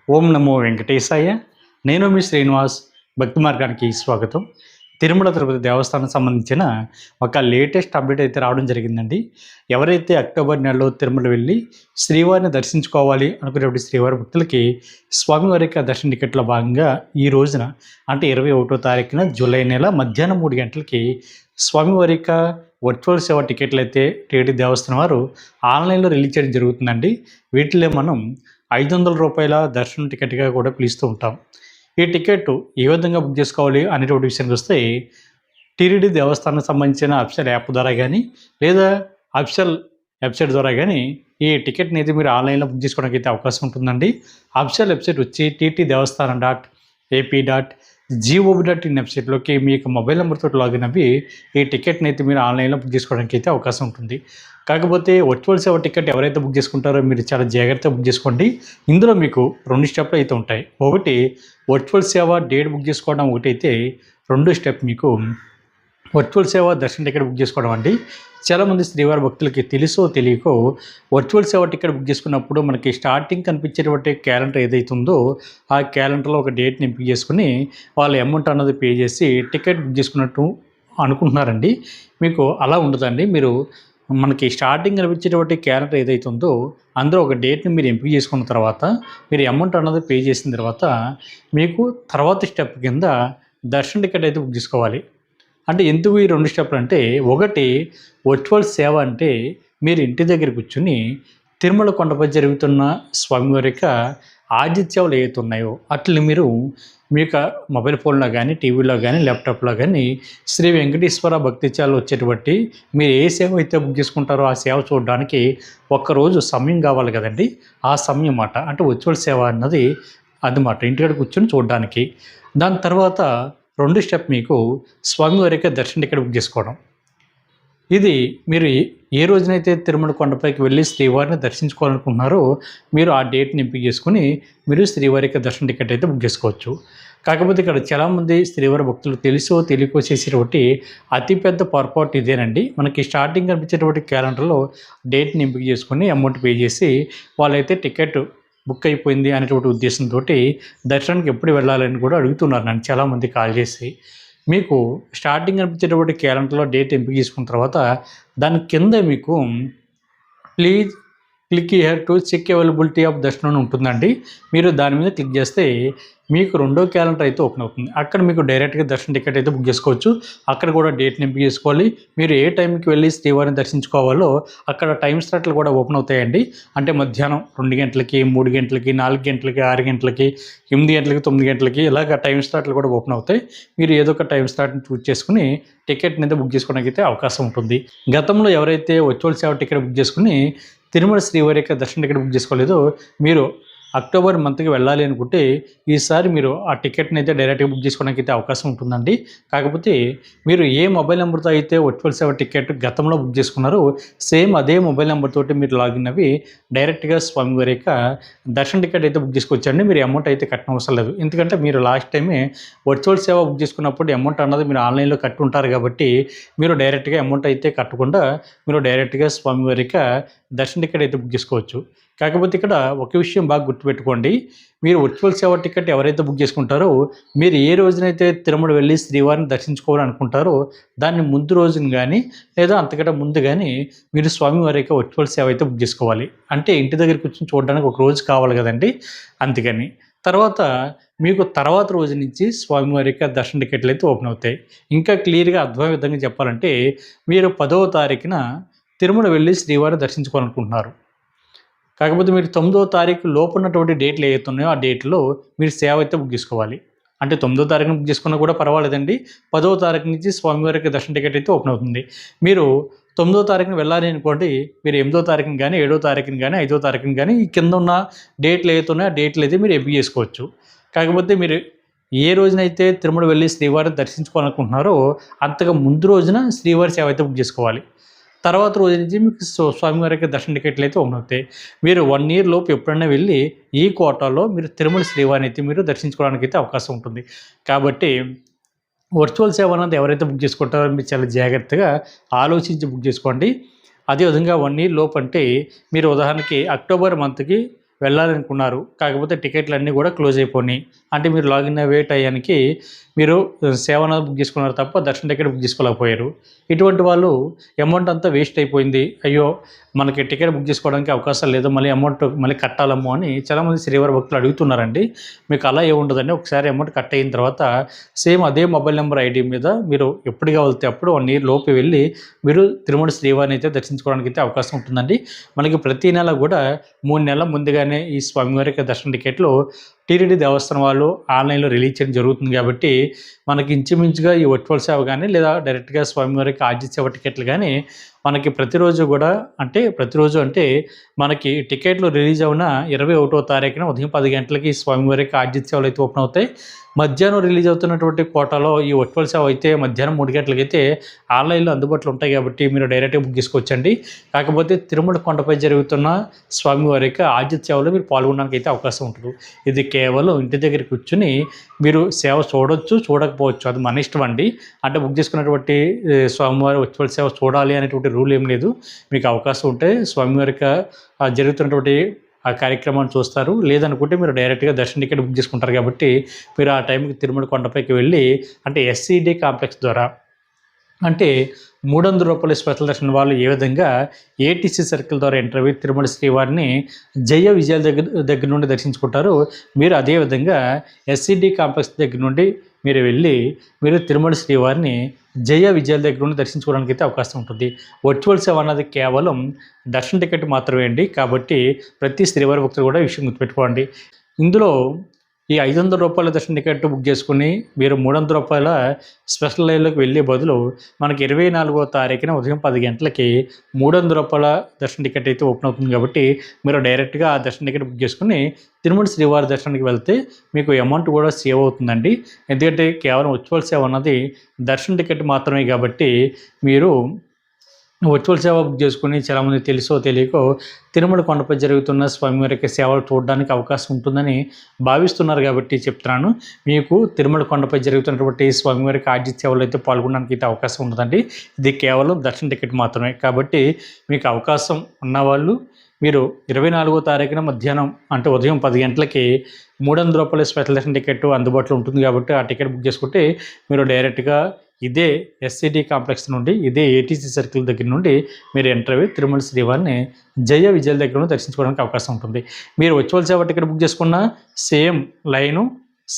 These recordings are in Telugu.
ఓం నమో వెంకటేశాయ. నేను మీ శ్రీనివాస్. భక్తి మార్గానికి స్వాగతం. తిరుమల తిరుపతి దేవస్థానం సంబంధించిన ఒక లేటెస్ట్ అప్డేట్ అయితే రావడం జరిగిందండి. ఎవరైతే అక్టోబర్ నెలలో తిరుమల వెళ్ళి శ్రీవారిని దర్శించుకోవాలి అనుకునేటువంటి శ్రీవారి భక్తులకి స్వామివారి యొక్క దర్శన టికెట్లో భాగంగా ఈ రోజున అంటే 21వ తారీఖున జూలై నెల మధ్యాహ్నం 3 గంటలకి స్వామివారి యొక్క వర్చువల్ సేవ టికెట్లు అయితే టీటీడీ దేవస్థానం వారు ఆన్లైన్లో రిలీజ్ చేయడం జరుగుతుందండి. వీటిలో మనం రూ. 500 దర్శనం టికెట్గా కూడా పిలుస్తూ ఉంటాం. ఈ టికెట్ ఏ విధంగా బుక్ చేసుకోవాలి అనేటువంటి విషయానికి వస్తే టీటీడీ దేవస్థానానికి సంబంధించిన అఫీషియల్ యాప్ ద్వారా కానీ లేదా అఫీషియల్ వెబ్సైట్ ద్వారా కానీ ఈ టికెట్ని అయితే మీరు ఆన్లైన్లో బుక్ చేసుకోవడానికి అయితే అవకాశం ఉంటుందండి. అఫీషియల్ వెబ్సైట్ వచ్చి ttdevaస్థానం.ap.gov.in వెబ్సైట్లోకి మీ యొక్క మొబైల్ నెంబర్తో లాగిన్ అవి ఈ టికెట్ని అయితే మీరు ఆన్లైన్లో బుక్ చేసుకోవడానికి అయితే అవకాశం ఉంటుంది. కాకపోతే వర్చువల్ సేవ టికెట్ ఎవరైతే బుక్ చేసుకుంటారో మీరు చాలా జాగ్రత్తగా బుక్ చేసుకోండి. ఇందులో మీకు 2 స్టెప్లు అయితే ఉంటాయి. ఒకటి వర్చువల్ సేవ డేట్ బుక్ చేసుకోవడం, ఒకటి అయితే 2 స్టెప్ మీకు వర్చువల్ సేవ దర్శన టికెట్ బుక్ చేసుకోవడం అండి. చాలామంది శ్రీవారి భక్తులకి తెలుసో తెలియకో వర్చువల్ సేవ టికెట్ బుక్ చేసుకున్నప్పుడు మనకి స్టార్టింగ్ కనిపించేటువంటి క్యాలెండర్ ఏదైతుందో ఆ క్యాలెండర్లో ఒక డేట్ని ఎంపిక చేసుకుని వాళ్ళ అమౌంట్ అన్నది పే చేసి టికెట్ బుక్ చేసుకున్నట్టు అనుకుంటున్నారండి. మీకు అలా ఉండదండి. మీరు మనకి స్టార్టింగ్ కనిపించేటువంటి క్యాలెండర్ ఏదైతుందో అందులో ఒక డేట్ని మీరు ఎంపిక చేసుకున్న తర్వాత మీరు అమౌంట్ అన్నది పే చేసిన తర్వాత మీకు తర్వాత స్టెప్ కింద దర్శన టికెట్ అయితే బుక్ చేసుకోవాలి. అంటే ఎందుకు ఈ 2 స్టెప్లు అంటే, ఒకటి వర్చువల్ సేవ అంటే మీరు ఇంటి దగ్గర కూర్చుని తిరుమల కొండపై జరుగుతున్న స్వామివారి యొక్క ఆతిథ్యాలు ఏవైతే ఉన్నాయో అట్లని మీరు మీ యొక్క మొబైల్ ఫోన్లో కానీ టీవీలో కానీ ల్యాప్టాప్లో కానీ శ్రీ వెంకటేశ్వర భక్తిత్యాలు వచ్చేటువంటి మీరు ఏ సేవ అయితే బుక్ చేసుకుంటారో ఆ సేవ చూడడానికి ఒక్కరోజు సమయం కావాలి కదండి. ఆ సమయం మాట అంటే వర్చువల్ సేవ అన్నది అన్నమాట, ఇంటికాడ కూర్చొని చూడడానికి. దాని తర్వాత 2 స్టెప్ మీకు స్వామివారి యొక్క దర్శన టికెట్ బుక్ చేసుకోవడం. ఇది మీరు ఏ రోజునైతే తిరుమల కొండపైకి వెళ్ళి శ్రీవారిని దర్శించుకోవాలనుకుంటున్నారో మీరు ఆ డేట్ని ఎంపిక చేసుకుని మీరు శ్రీవారి యొక్క దర్శన టికెట్ అయితే బుక్ చేసుకోవచ్చు. కాకపోతే ఇక్కడ చాలామంది శ్రీవారి భక్తులు తెలుసో తెలియకో చేసేటువంటి అతిపెద్ద పొరపాటు ఇదేనండి. మనకి స్టార్టింగ్ కనిపించేటువంటి క్యాలెండర్లో డేట్ని ఎంపిక చేసుకుని అమౌంట్ పే చేసి వాళ్ళైతే టికెట్ బుక్ అయిపోయింది అనేటువంటి ఉద్దేశంతో దర్శనానికి ఎప్పుడు వెళ్ళాలని కూడా అడుగుతున్నారు నన్ను చాలామంది కాల్ చేసి. మీకు స్టార్టింగ్ అనిపించేటువంటి క్యాలెండర్లో డేట్ ఎంపిక చేసుకున్న తర్వాత దాని కింద మీకు please click here to check availability of దర్శనం అని ఉంటుందండి. మీరు దాని మీద క్లిక్ చేస్తే మీకు 2వ క్యాలెండర్ అయితే ఓపెన్ అవుతుంది. అక్కడ మీకు డైరెక్ట్గా దర్శన టికెట్ అయితే బుక్ చేసుకోవచ్చు. అక్కడ కూడా డేట్ని ఎంపిక చేసుకోవాలి. మీరు ఏ టైంకి వెళ్ళి శ్రీవారిని దర్శించుకోవాలో అక్కడ టైం స్లాట్లు కూడా ఓపెన్ అవుతాయండి. అంటే మధ్యాహ్నం 2 గంటలకి, 3 గంటలకి, 4 గంటలకి, 6 గంటలకి, 8 గంటలకి, 9 గంటలకి ఇలాగ టైం స్లాట్లు కూడా ఓపెన్ అవుతాయి. మీరు ఏదో ఒక టైం స్లాట్ని చూస్ చేసుకుని టికెట్ని అయితే బుక్ చేసుకోవడానికి అయితే అవకాశం ఉంటుంది. గతంలో ఎవరైతే వర్చువల్ సేవ టికెట్ బుక్ చేసుకుని తిరుమల శ్రీవారి యొక్క దర్శన టికెట్ బుక్ చేసుకోలేదో మీరు అక్టోబర్ మంత్కి వెళ్ళాలి అనుకుంటే ఈసారి మీరు ఆ టికెట్ని అయితే డైరెక్ట్గా బుక్ చేసుకోవడానికి అయితే అవకాశం ఉంటుందండి. కాకపోతే మీరు ఏ మొబైల్ నెంబర్తో అయితే వర్చువల్ సేవ టికెట్ గతంలో బుక్ చేసుకున్నారో సేమ్ అదే మొబైల్ నెంబర్ తోటి మీరు లాగిన్ అవి డైరెక్ట్గా స్వామివారి యొక్క దర్శన టికెట్ అయితే బుక్ చేసుకోవచ్చండి. మీరు అమౌంట్ అయితే కట్టడం అవసరం లేదు. ఎందుకంటే మీరు లాస్ట్ టైమే వర్చువల్ సేవ బుక్ చేసుకున్నప్పుడు అమౌంట్ అన్నది మీరు ఆన్లైన్లో కట్టి ఉంటారు కాబట్టి మీరు డైరెక్ట్గా అమౌంట్ అయితే కట్టకుండా మీరు డైరెక్ట్గా స్వామివారి యొక్క దర్శన టికెట్ అయితే బుక్ చేసుకోవచ్చు. కాకపోతే ఇక్కడ ఒక విషయం బాగా గుర్తుపెట్టుకోండి. మీరు వర్చువల్ సేవ టికెట్ ఎవరైతే బుక్ చేసుకుంటారో మీరు ఏ రోజునైతే తిరుమల వెళ్ళి శ్రీవారిని దర్శించుకోవాలనుకుంటారో దాన్ని ముందు రోజున కానీ లేదా అంతకంటే ముందు కానీ మీరు స్వామివారి యొక్క వర్చువల్ సేవ అయితే బుక్ చేసుకోవాలి. అంటే ఇంటి దగ్గర కూర్చొని చూడడానికి ఒక రోజు కావాలి కదండి, అందుకని. తర్వాత మీకు తర్వాత రోజు నుంచి స్వామివారి యొక్క దర్శన టికెట్లు అయితే ఓపెన్ అవుతాయి. ఇంకా క్లియర్గా అర్థమయ్యే విధంగా చెప్పాలంటే మీరు 10వ తారీఖున తిరుమల వెళ్ళి శ్రీవారిని దర్శించుకోవాలనుకుంటున్నారు. కాకపోతే మీరు 9వ తారీఖు లోపు ఉన్నటువంటి డేట్లు ఏవైతే ఉన్నాయో ఆ డేట్లో మీరు సేవ అయితే బుక్ చేసుకోవాలి. అంటే 9వ తారీఖున బుక్ చేసుకున్నా కూడా పర్వాలేదండి. 10వ తారీఖు నుంచి స్వామివారికి దర్శన టికెట్ అయితే ఓపెన్ అవుతుంది. మీరు 9వ తారీఖున వెళ్ళాలి అనుకోండి, మీరు 8వ తారీఖున కానీ 7వ తారీఖున కానీ 5వ తారీఖున కానీ ఈ కింద ఉన్న డేట్లు ఏవైతే ఉన్నాయో ఆ డేట్లు అయితే మీరు ఎంపిక చేసుకోవచ్చు. కాకపోతే మీరు ఏ రోజునైతే తిరుమల వెళ్ళి శ్రీవారిని దర్శించుకోవాలనుకుంటున్నారో అంతకు ముందు రోజున శ్రీవారి సేవ అయితే బుక్ చేసుకోవాలి. తర్వాత రోజు నుంచి మీకు స్వామివారి యొక్క దర్శన టికెట్లు అయితే ఓపెన్ అవుతాయి. మీరు 1 ఇయర్ లోపు ఎప్పుడైనా వెళ్ళి ఈ కోటాలో మీరు తిరుమల శ్రీవారిని అయితే మీరు దర్శించుకోవడానికి అయితే అవకాశం ఉంటుంది. కాబట్టి వర్చువల్ సేవ అన్నది ఎవరైతే బుక్ చేసుకుంటారో మీరు చాలా జాగ్రత్తగా ఆలోచించి బుక్ చేసుకోండి. అదేవిధంగా 1 ఇయర్ లోపు అంటే మీరు ఉదాహరణకి అక్టోబర్ మంత్కి వెళ్ళాలనుకున్నారు. కాకపోతే టికెట్లన్నీ కూడా క్లోజ్ అయిపోయినాయి. అంటే మీరు లాగిన్ అయ్యే టయానికి మీరు సేవన బుక్ చేసుకున్నారు తప్ప దర్శన టికెట్ బుక్ చేసుకోలేకపోయారు. ఇటువంటి వాళ్ళు అమౌంట్ అంతా వేస్ట్ అయిపోయింది. అయ్యో! మనకి టికెట్ బుక్ చేసుకోవడానికి అవకాశం లేదు. మళ్ళీ అమౌంట్ మళ్ళీ కట్టాలేమో అని చాలామంది శ్రీవారి భక్తులు అడుగుతున్నారండి. మీకు అలా ఏముండదండి. ఒకసారి అమౌంట్ కట్ అయిన తర్వాత సేమ్ అదే మొబైల్ నెంబర్ ఐడీ మీద మీరు ఎప్పుడు కావాలితే అప్పుడు 1 ఇయర్ లోపు వెళ్ళి మీరు తిరుమల శ్రీవారిని అయితే దర్శించుకోవడానికి అయితే అవకాశం ఉంటుందండి. మనకి ప్రతి నెల కూడా 3 నెలల ముందుగానే ఈ స్వామివారి యొక్క దర్శన టికెట్లు టీటీడీ దేవస్థానం వాళ్ళు ఆన్లైన్లో రిలీజ్ చేయడం జరుగుతుంది. కాబట్టి మనకి ఇంచుమించుగా ఈ వర్చువల్ సేవ కానీ లేదా డైరెక్ట్గా స్వామివారికి ఆర్జీ సేవ టికెట్లు కానీ మనకి ప్రతిరోజు కూడా ప్రతిరోజు అంటే మనకి టికెట్లు రిలీజ్ అవున 21వ తారీఖున ఉదయం 10 గంటలకి స్వామివారికి ఆర్జీ సేవలు అయితే ఓపెన్ అవుతాయి. మధ్యాహ్నం రిలీజ్ అవుతున్నటువంటి కోటాలో ఈ వర్చువల్ సేవ అయితే మధ్యాహ్నం 3 గంటలకైతే ఆన్లైన్లో అందుబాటులో ఉంటాయి. కాబట్టి మీరు డైరెక్ట్గా బుక్ చేసుకోవచ్చండి. కాకపోతే తిరుమల కొండపై జరుగుతున్న స్వామివారి యొక్క ఆర్జీ సేవలో మీరు పాల్గొనడానికి అయితే అవకాశం ఉంటుంది. ఇది కేవలం ఇంటి దగ్గర కూర్చుని మీరు సేవ చూడొచ్చు, చూడకపోవచ్చు. అది మన ఇష్టం అండి. అంటే బుక్ చేసుకున్నటువంటి స్వామివారి వర్చువల్ సేవ చూడాలి అనేటువంటి రూల్ ఏం లేదు. మీకు అవకాశం ఉంటే స్వామివారి యొక్క జరుగుతున్నటువంటి ఆ కార్యక్రమాన్ని చూస్తారు. లేదనుకుంటే మీరు డైరెక్ట్గా దర్శన టికెట్ బుక్ చేసుకుంటారు. కాబట్టి మీరు ఆ టైంకి తిరుమల కొండపైకి వెళ్ళి అంటే ఎస్సీడీ కాంప్లెక్స్ ద్వారా అంటే రూ. 300 స్పెషల్ దర్శనం వాళ్ళు ఏ విధంగా ఏటీసీ సర్కిల్ ద్వారా ఎంటర్ అయ్యి తిరుమల శ్రీవారిని జయ విజయాల దగ్గర నుండి దర్శించుకుంటారు. మీరు అదేవిధంగా ఎస్సీడీ కాంప్లెక్స్ దగ్గర నుండి మీరు వెళ్ళి మీరు తిరుమల శ్రీవారిని జయ విజయాల దగ్గర నుండి దర్శించుకోవడానికి అయితే అవకాశం ఉంటుంది. వర్చువల్ సేవ అన్నది కేవలం దర్శన టికెట్ మాత్రమే అండి. కాబట్టి ప్రతి శ్రీవారి భక్తులు కూడా ఈ విషయం గుర్తుపెట్టుకోండి. ఇందులో ఈ రూ. 500 దర్శన టికెట్ బుక్ చేసుకుని మీరు రూ. 300 స్పెషల్ లైన్లోకి వెళ్ళే బదులు మనకి 24వ తారీఖున ఉదయం 10 గంటలకి రూ. 300 దర్శన టికెట్ అయితే ఓపెన్ అవుతుంది. కాబట్టి మీరు డైరెక్ట్గా ఆ దర్శన టికెట్ బుక్ చేసుకుని తిరుమల శ్రీవారి దర్శనానికి వెళ్తే మీకు అమౌంట్ కూడా సేవ్ అవుతుందండి. ఎందుకంటే కేవలం వర్చువల్ సేవ అన్నది దర్శన టికెట్ మాత్రమే. కాబట్టి మీరు వర్చువల్ సేవ బుక్ చేసుకుని చాలామంది తెలుసో తెలియకో తిరుమల కొండపై జరుగుతున్న స్వామివారి యొక్క సేవలు చూడడానికి అవకాశం ఉంటుందని భావిస్తున్నారు. కాబట్టి చెప్తున్నాను, మీకు తిరుమల కొండపై జరుగుతున్నటువంటి స్వామివారికి ఆర్జీ సేవలు అయితే పాల్గొనడానికి అయితే అవకాశం ఉంటుందండి. ఇది కేవలం దర్శన టికెట్ మాత్రమే. కాబట్టి మీకు అవకాశం ఉన్నవాళ్ళు మీరు 24వ తారీఖున మధ్యాహ్నం అంటే ఉదయం 10 గంటలకి రూ. 300 స్పెషల్ దర్శన టికెట్ అందుబాటులో ఉంటుంది. కాబట్టి ఆ టికెట్ బుక్ చేసుకుంటే మీరు డైరెక్ట్గా ఇదే ఎస్సీడీ కాంప్లెక్స్ నుండి ఇదే ఏటీసీ సర్కిల్ దగ్గర నుండి మీరు ఎంటర్ అయ్యి తిరుమల శ్రీవారిని జయ విజయాల దగ్గర నుండి దర్శించుకోవడానికి అవకాశం ఉంటుంది. మీరు వర్చువల్ సేవ టికెట్ బుక్ చేసుకున్న same line,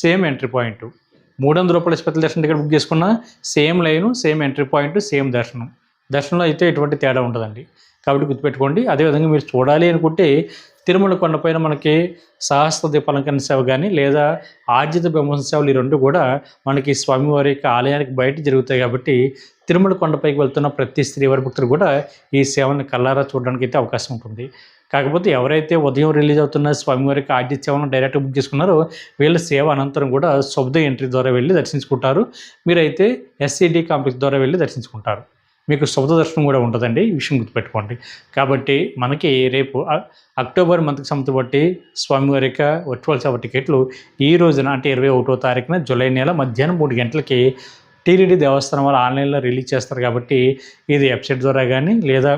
same entry point. రూ. 300 స్పెషల్ దర్శన టికెట్ బుక్ చేసుకున్న same line, same entry point, same దర్శనం. దర్శనంలో అయితే ఎటువంటి తేడా ఉండదండి. కాబట్టి గుర్తుపెట్టుకోండి. అదేవిధంగా మీరు చూడాలి అనుకుంటే తిరుమల కొండపైన మనకి సహస్ర దీపాలంకరణ సేవ కానీ లేదా ఆర్జిత బ్రహ్మోత్సవ సేవలు ఈ రెండు కూడా మనకి స్వామివారి యొక్క ఆలయానికి బయట జరుగుతాయి. కాబట్టి తిరుమల కొండపైకి వెళ్తున్న ప్రతి శ్రీవారి భక్తులు కూడా ఈ సేవను కళ్ళారా చూడడానికి అయితే అవకాశం ఉంటుంది. కాకపోతే ఎవరైతే ఉదయం రిలీజ్ అవుతున్న స్వామివారికి ఆర్జిత సేవను డైరెక్ట్ బుక్ చేసుకున్నారో వీళ్ళ సేవ అనంతరం కూడా శుభ్ద ఎంట్రీ ద్వారా వెళ్ళి దర్శించుకుంటారు. మీరైతే ఎస్సీడీ కాంప్లెక్స్ ద్వారా వెళ్ళి దర్శించుకుంటారు. మీకు శుభ దర్శనం కూడా ఉంటుందండి. ఈ విషయం గుర్తుపెట్టుకోండి. కాబట్టి మనకి రేపు అక్టోబర్ మంత్కి సంబంధించి బట్టి స్వామివారి యొక్క వర్చువల్ సేవ టికెట్లు ఈ రోజున అంటే 21వ తారీఖున జూలై నెల మధ్యాహ్నం 3 గంటలకి టీటీడీ దేవస్థానం వాళ్ళు ఆన్లైన్లో రిలీజ్ చేస్తారు. కాబట్టి ఇది వెబ్సైట్ ద్వారా కానీ లేదా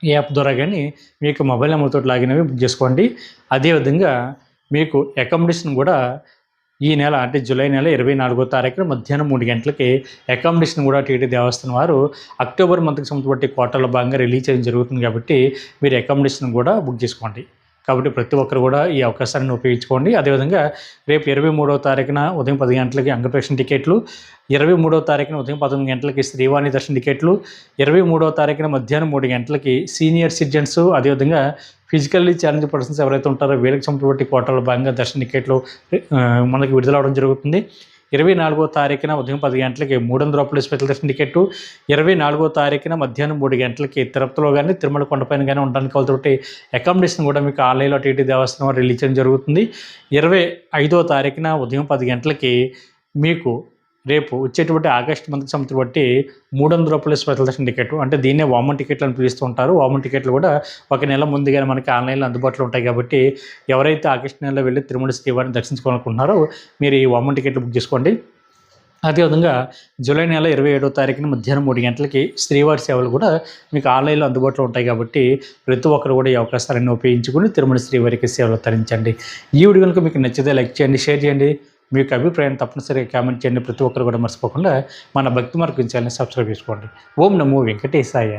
యాప్ ద్వారా కానీ మీకు మొబైల్ నెంబర్తో లాగిన్ అవి బుక్ చేసుకోండి. అదేవిధంగా మీకు అకామిడేషన్ కూడా ఈ నెల అంటే జూలై నెల 24వ తారీఖున మధ్యాహ్నం 3 గంటలకి అకామిడేషన్ కూడా టీటీడీ దేవస్థానం వారు అక్టోబర్ మంత్కి సంబంధించి కోటాలో భాగంగా రిలీజ్ చేయడం జరుగుతుంది. కాబట్టి మీరు అకామిడేషన్ కూడా బుక్ చేసుకోండి. కాబట్టి ప్రతి ఒక్కరు కూడా ఈ అవకాశాన్ని ఉపయోగించుకోండి. అదేవిధంగా రేపు 23వ తారీఖున ఉదయం 10 గంటలకి అంగప్రదక్షిణ టికెట్లు, 23వ తారీఖున ఉదయం 11 గంటలకి శ్రీవాణి దర్శన టికెట్లు, 23వ తారీఖున మధ్యాహ్నం 3 గంటలకి సీనియర్ సిటిజన్స్ అదేవిధంగా ఫిజికల్లీ ఛాలెంజ్ పర్సన్స్ ఎవరైతే ఉంటారో వీళ్ళకి సంబంధించిన కోటాలో భాగంగా దర్శన టికెట్లు మనకి విడుదల అవడం జరుగుతుంది. 24వ తారీఖున ఉదయం 10 గంటలకి రూ. 300 స్పెషల్ దర్శన టికెట్టు, 24వ తారీఖున మధ్యాహ్నం 3 గంటలకి తిరుపతిలో కానీ తిరుమల కొండపైన కానీ ఉండడానికి వాళ్ళతోటి అకామిడేషన్ కూడా మీకు ఆన్లైన్లో టీటీ దేవస్థానం రిలీజ్ చేయడం జరుగుతుంది. 25వ తారీఖున ఉదయం 10 గంటలకి మీకు రేపు వచ్చేటువంటి ఆగస్టు మంత్కి సంబంధించి బట్టి రూ. 300 స్పెషల్ దర్శన టికెట్ అంటే దీన్నే వామన్ టికెట్లు అని పిలుస్తూ ఉంటారు. వామన్ టికెట్లు కూడా ఒక నెల ముందుగానే మనకి ఆన్లైన్లో అందుబాటులో ఉంటాయి. కాబట్టి ఎవరైతే ఆగస్టు నెలలో వెళ్ళి తిరుమల శ్రీవారిని దర్శించుకోవాలనుకుంటున్నారో మీరు ఈ వామన్ టికెట్లు బుక్ చేసుకోండి. అదేవిధంగా జూలై నెల 27వ తారీఖున మధ్యాహ్నం 3 గంటలకి శ్రీవారి సేవలు కూడా మీకు ఆన్‌లైన్‌లో అందుబాటులో ఉంటాయి కాబట్టి ప్రతి ఒక్కరు కూడా ఈ అవకాశాలన్నీ ఉపయోగించుకొని తిరుమల శ్రీవారికి సేవలు తరించండి. ఈ వీడియో కనుక మీకు నచ్చితే లైక్ చేయండి, షేర్ చేయండి. మీ యొక్క అభిప్రాయాన్ని తప్పనిసరిగా కామెంట్ చేయండి. ప్రతి ఒక్కరు కూడా మర్చిపోకుండా మన భక్తి మార్గం ఛానల్‌ని సబ్స్క్రైబ్ చేసుకోండి. ఓం నమో వెంకటేశాయ.